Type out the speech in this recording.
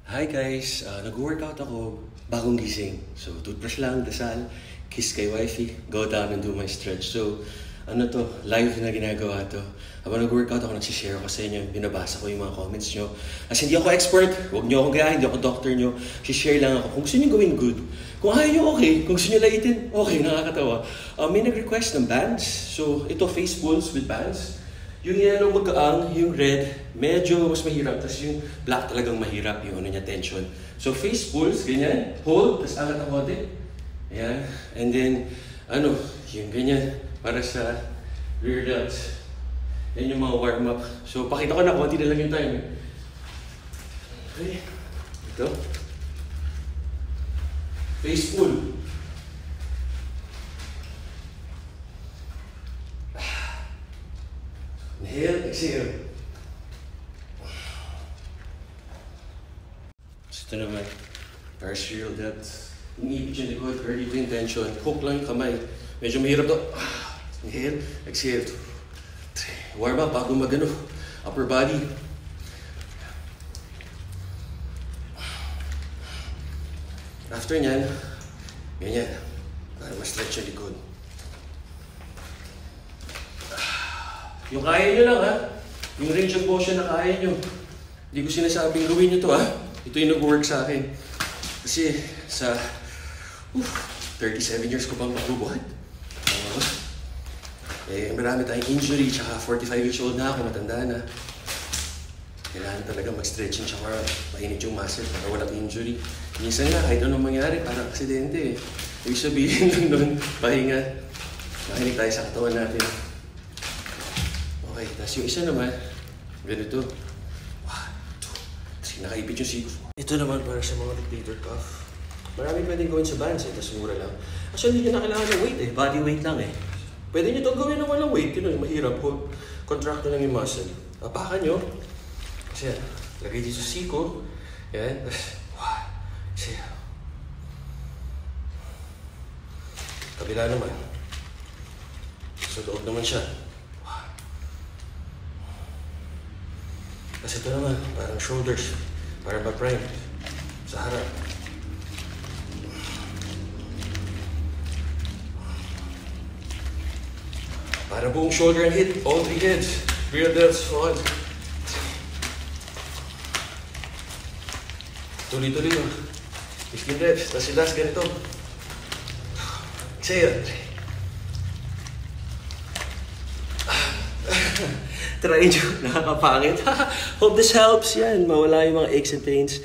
Hi guys, nag-workout ako bagong gising. So, toothbrush lang, dasal, kiss kay wifey, go down and do my stretch. So, ano to, live na ginagawa to. Habang nag-workout ako, nagsishare ako sa inyo, binabasa ko yung mga comments nyo. Kasi hindi ako expert, huwag nyo akong gayahin, hindi ako doctor nyo. Share lang ako. Kung gusto nyo gawin good, kung ayaw nyo okay, kung gusto nyo laitin, okay, nakakatawa. May nag-request ng bands. So, ito face pulls with bands. Yung yellow magkaang, yung red, medyo mas mahirap. Tapos yung black talagang mahirap, yung ano niya, tension. So face pulls, ganyan, hold, tapos angat ang konti. Ayan. And then, yung ganyan, para sa rear delts. Yan yung mga warm-up. So pakita ko na, konti na lang yung time. Okay. Ito. Face pull. Inhale, exhale. Ito naman, partial depth. Iniipit yung likod, early to intention. Hook lang yung kamay. Medyo mahirap to. Inhale, exhale. Warm up bago magano. Upper body. After nyan, ganyan. Para ma-stretch yung likod. Yung kaya nyo lang ha. Yung range of motion na kaya nyo. Hindi ko sinasabing gawin nyo to ha. Ito yung nag-work sa akin. Kasi sa 37 years ko pang magbubuhat. Marami tayong injury, tsaka 45 years old na ako, matanda na. Kailangan talaga mag-stretching tsaka mainit yung muscle para walang injury. Minsan nga, kahit anong mangyari, parang aksidente eh. Ibig sabihin lang nun, pahinga. Makinig tayo sa katawan natin. Okay, tapos yung isa naman, ganito. 1, 2, 3, nakaipit yung siko. Ito naman para sa mga rotator cuff. Marami pwedeng gawin sa bands eh, tapos mura lang. Actually, hindi nyo na kailangan ng weight eh, body weight lang eh. Pwede nyo itong gawin na walang weight, yun yung mahirap. Contract na lang yung muscle. Apakan nyo. Kasi yan, lagay dito sa siko. Yan, tapos 1, 2. Kabila naman. Sa loob naman siya. Kasi ito naman, parang shoulders, parang ma-prime sa harap. Para buong shoulder and hip, all 3 heads, rear delts, front. Tuloy-tuloy mo. 15 reps, tapos last ganito. Exhale. Try nyo, nakakapangit. Hope this helps yan. Mawala yung mga aches and pains.